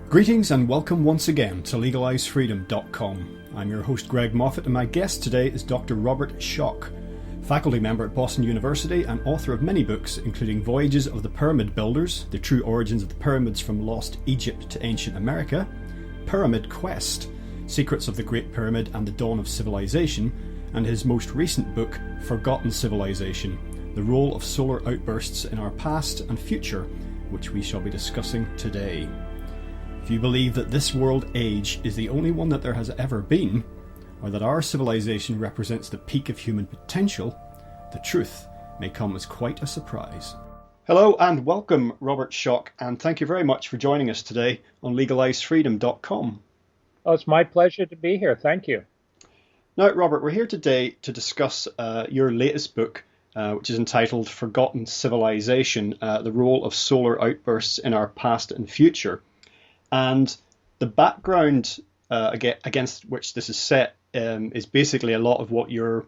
Greetings and welcome once again to LegalizeFreedom.com. I'm your host Greg Moffat, and my guest today is Dr. Robert Schoch, faculty member at Boston University and author of many books including Voyages of the Pyramid Builders, The True Origins of the Pyramids from Lost Egypt to Ancient America, Pyramid Quest, Secrets of the Great Pyramid and the Dawn of Civilization, and his most recent book, Forgotten Civilization, The Role of Solar Outbursts in Our Past and Future, which we shall be discussing today. If you believe that this world age is the only one that there has ever been, or that our civilization represents the peak of human potential, the truth may come as quite a surprise. Hello and welcome, Robert Schoch, and thank you very much for joining us today on LegalizeFreedom.com. Oh, it's my pleasure to be here. Thank you. Now, Robert, we're here today to discuss your latest book, which is entitled Forgotten Civilization, The Role of Solar Outbursts in Our Past and Future. And the background against which this is set is basically a lot of what your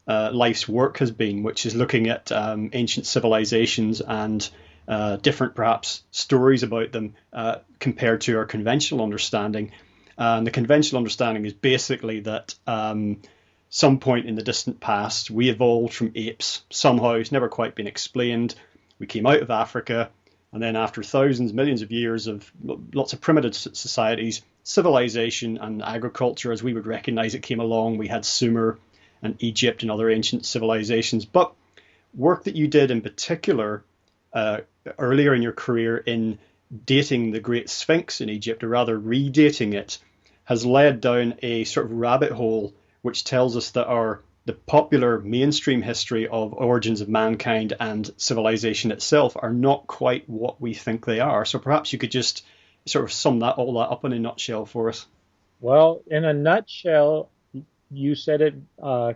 life's work has been, which is looking at ancient civilizations and different, perhaps, stories about them compared to our conventional understanding. And the conventional understanding is basically that some point in the distant past, we evolved from apes somehow. It's never quite been explained. We came out of Africa. And then after thousands, millions of years of lots of primitive societies, civilization and agriculture, as we would recognize it, came along. We had Sumer and Egypt and other ancient civilizations. But work that you did in particular earlier in your career in dating the Great Sphinx in Egypt, or rather redating it, has led down a sort of rabbit hole which tells us that the popular mainstream history of origins of mankind and civilization itself are not quite what we think they are. So perhaps you could just sort of sum all that up in a nutshell for us. Well, in a nutshell, you said it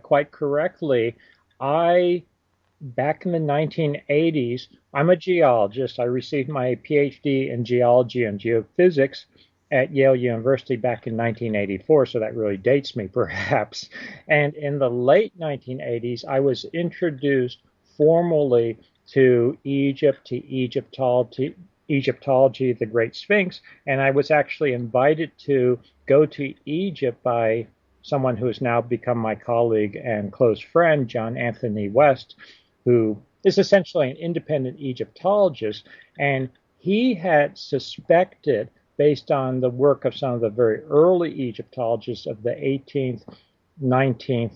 quite correctly. Back in the 1980s, I'm a geologist. I received my PhD in geology and geophysics at Yale University back in 1984, so that really dates me, perhaps. And in the late 1980s, I was introduced formally to Egypt, to Egyptology, the Great Sphinx, and I was actually invited to go to Egypt by someone who has now become my colleague and close friend, John Anthony West, who is essentially an independent Egyptologist, and he had suspected, based on the work of some of the very early Egyptologists of the 18th, 19th,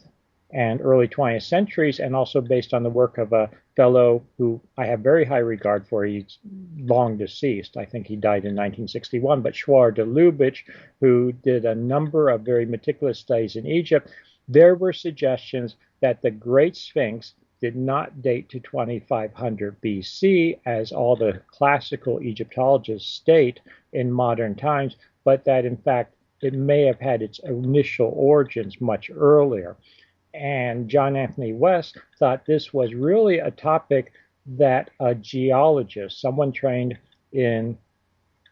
and early 20th centuries, and also based on the work of a fellow who I have very high regard for. He's long deceased. I think he died in 1961, but Schwar de Lubitsch, who did a number of very meticulous studies in Egypt. There were suggestions that the Great Sphinx did not date to 2500 BC, as all the classical Egyptologists state in modern times, but that in fact it may have had its initial origins much earlier. And John Anthony West thought this was really a topic that a geologist, someone trained in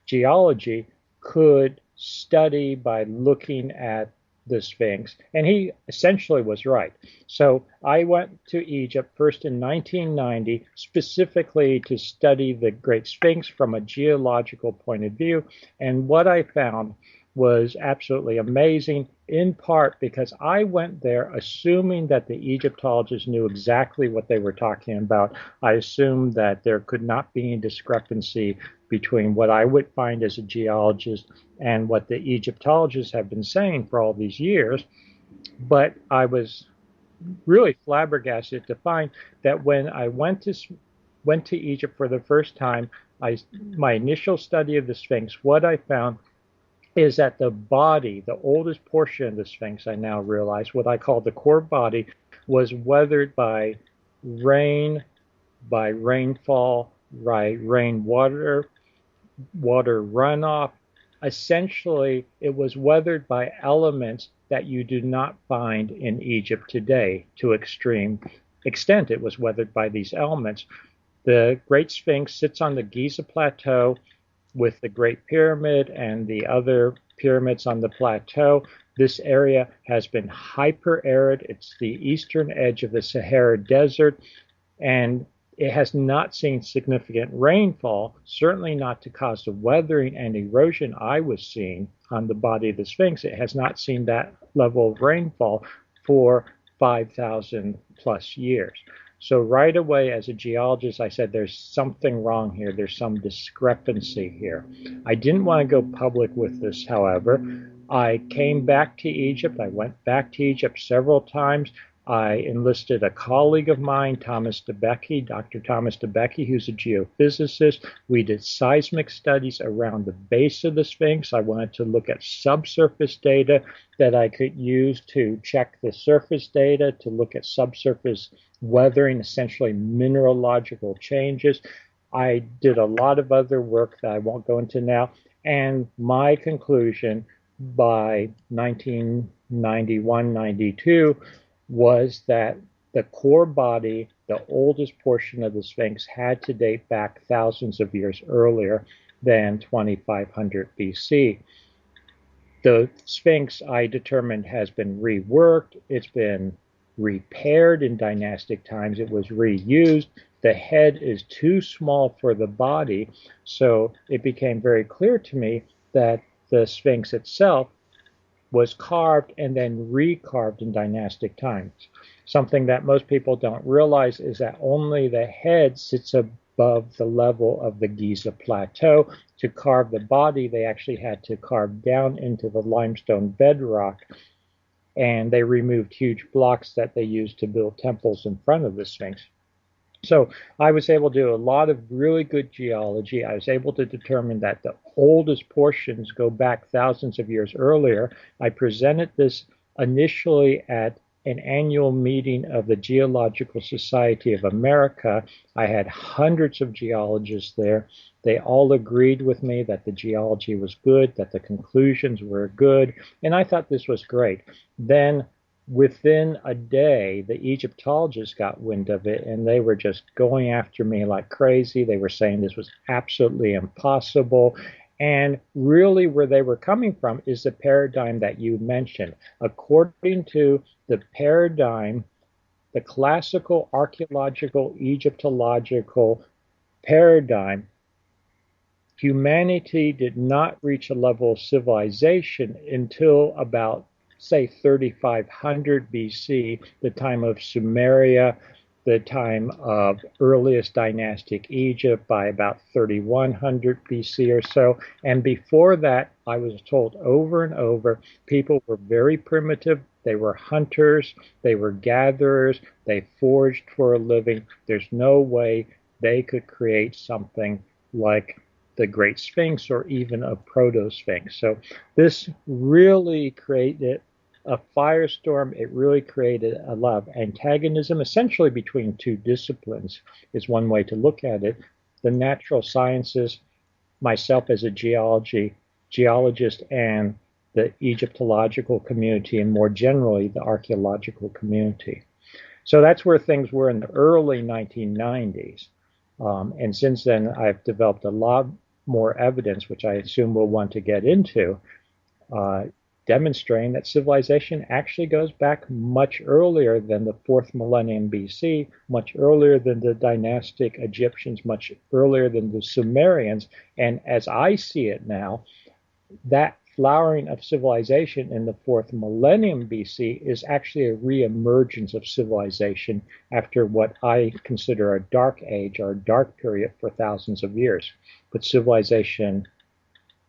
geology, could study by looking at the Sphinx, and he essentially was right. So I went to Egypt first in 1990, specifically to study the Great Sphinx from a geological point of view, and what I found was absolutely amazing, in part because I went there assuming that the Egyptologists knew exactly what they were talking about. I assumed that there could not be any discrepancy between what I would find as a geologist and what the Egyptologists have been saying for all these years. But I was really flabbergasted to find that when I went to Egypt for the first time, my initial study of the Sphinx, what I found is that the body, the oldest portion of the Sphinx, I now realize, what I call the core body, was weathered by rain, by rainfall, by rainwater, water runoff. Essentially, it was weathered by elements that you do not find in Egypt today to extreme extent. It was weathered by these elements. The Great Sphinx sits on the Giza Plateau with the Great Pyramid and the other pyramids on the plateau. This area has been hyper-arid. It's the eastern edge of the Sahara Desert, and It has not seen significant rainfall, certainly not to cause the weathering and erosion I was seeing on the body of the Sphinx. It has not seen that level of rainfall for 5,000 plus years. So right away, as a geologist, I said, there's something wrong here. There's some discrepancy here. I didn't want to go public with this, however. I came back to Egypt. I went back to Egypt several times. I enlisted a colleague of mine, Thomas DeBecke, Dr. Thomas DeBecke, who's a geophysicist. We did seismic studies around the base of the Sphinx. I wanted to look at subsurface data that I could use to check the surface data, to look at subsurface weathering, essentially mineralogical changes. I did a lot of other work that I won't go into now. And my conclusion by 1991-92 was that the core body, the oldest portion of the Sphinx, had to date back thousands of years earlier than 2500 BC. The Sphinx, I determined, has been reworked. It's been repaired in dynastic times. It was reused. The head is too small for the body. So it became very clear to me that the Sphinx itself was carved and then recarved in dynastic times. Something that most people don't realize is that only the head sits above the level of the Giza Plateau. To carve the body, they actually had to carve down into the limestone bedrock, and they removed huge blocks that they used to build temples in front of the Sphinx. So I was able to do a lot of really good geology. I was able to determine that the oldest portions go back thousands of years earlier. I presented this initially at an annual meeting of the Geological Society of America. I had hundreds of geologists there. They all agreed with me that the geology was good, that the conclusions were good, and I thought this was great. Then within a day, the Egyptologists got wind of it, and they were just going after me like crazy. They were saying this was absolutely impossible. And really, where they were coming from is the paradigm that you mentioned. According to the paradigm, the classical archaeological Egyptological paradigm, humanity did not reach a level of civilization until about, say, 3500 BC, the time of Sumeria, the time of earliest dynastic Egypt by about 3100 BC or so. And before that, I was told over and over, people were very primitive. They were hunters, they were gatherers, they foraged for a living. There's no way they could create something like the Great Sphinx or even a proto-Sphinx. So this really created a firestorm. It really created a lot of antagonism, essentially between two disciplines, is one way to look at it. The natural sciences, myself as a geologist, and the Egyptological community, and more generally, the archaeological community. So that's where things were in the early 1990s. And since then, I've developed a lot more evidence, which I assume we'll want to get into, demonstrating that civilization actually goes back much earlier than the 4th millennium BC, much earlier than the dynastic Egyptians, much earlier than the Sumerians. And as I see it now, that flowering of civilization in the 4th millennium BC is actually a reemergence of civilization after what I consider a dark age or a dark period for thousands of years. But civilization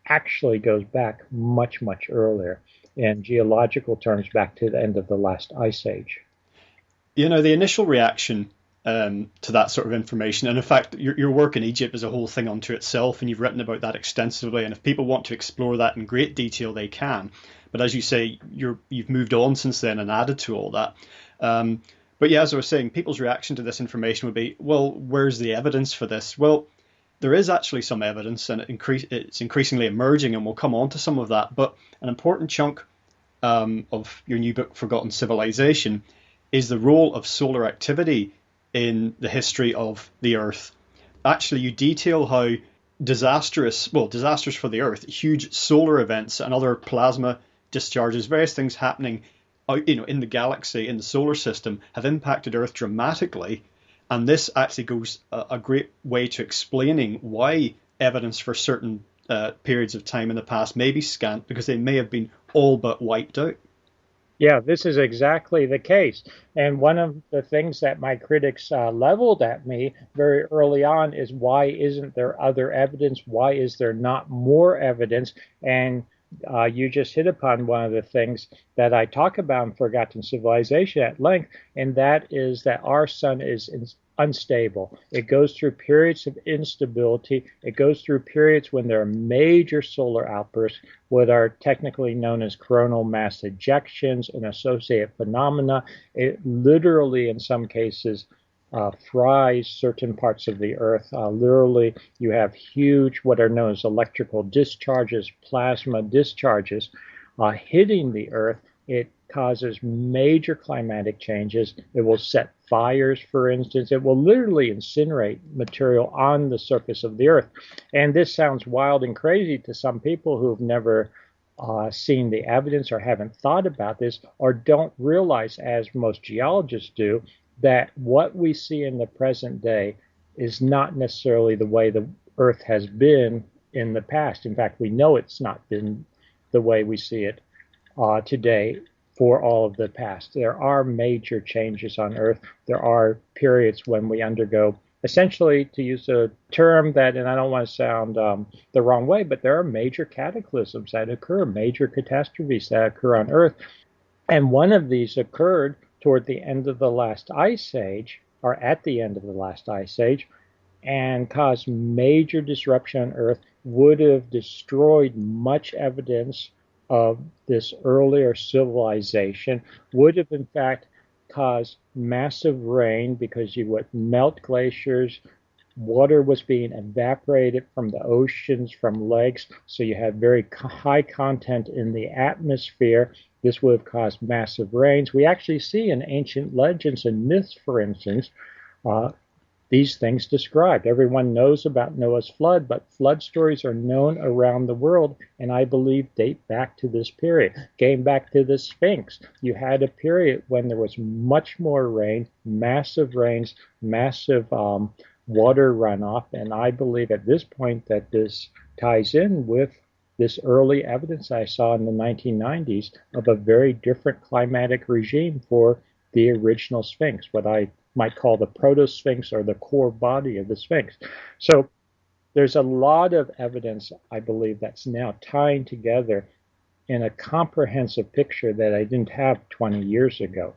actually goes back much, much earlier, in geological terms, back to the end of the last ice age. You know, the initial reaction to that sort of information, and in fact, your work in Egypt is a whole thing unto itself, and you've written about that extensively. And if people want to explore that in great detail, they can. But as you say, you've moved on since then and added to all that. But yeah, as I was saying, people's reaction to this information would be, well, where's the evidence for this? Well, there is actually some evidence, and it's increasingly emerging, and we'll come on to some of that. But an important chunk of your new book, Forgotten Civilization, is the role of solar activity in the history of the Earth. Actually, you detail how disastrous for the Earth, huge solar events and other plasma discharges, various things happening out, in the galaxy, in the solar system, have impacted Earth dramatically. And this actually goes a great way to explaining why evidence for certain periods of time in the past may be scant, because they may have been all but wiped out. Yeah, this is exactly the case. And one of the things that my critics leveled at me very early on is, why isn't there other evidence? Why is there not more evidence? And you just hit upon one of the things that I talk about in Forgotten Civilization at length, and that is that our sun is unstable. It goes through periods of instability. It goes through periods when there are major solar outbursts, what are technically known as coronal mass ejections and associated phenomena. It literally, in some cases, fries certain parts of the Earth. Literally, you have huge, what are known as electrical discharges, plasma discharges, hitting the Earth. It causes major climatic changes. It will set fires, for instance. It will literally incinerate material on the surface of the Earth. And this sounds wild and crazy to some people who've never seen the evidence or haven't thought about this, or don't realize, as most geologists do, that what we see in the present day is not necessarily the way the Earth has been in the past. In fact, we know it's not been the way we see it today for all of the past. There are major changes on Earth. There are periods when we undergo, essentially, to use a term that, and I don't want to sound the wrong way, but there are major cataclysms that occur, major catastrophes that occur on Earth. And one of these occurred toward the end of the last ice age, or at the end of the last ice age, and caused major disruption on Earth, would have destroyed much evidence of this earlier civilization, would have in fact caused massive rain because you would melt glaciers. Water was being evaporated from the oceans, from lakes, so you had very high content in the atmosphere. This would have caused massive rains. We actually see in ancient legends and myths, for instance, these things described. Everyone knows about Noah's flood, but flood stories are known around the world, and I believe date back to this period. Going back to the Sphinx, you had a period when there was much more rain, massive rains, massive water runoff, and I believe at this point that this ties in with this early evidence I saw in the 1990s of a very different climatic regime for the original Sphinx, what I might call the proto-Sphinx, or the core body of the Sphinx. So there's a lot of evidence, I believe, that's now tying together in a comprehensive picture that I didn't have 20 years ago.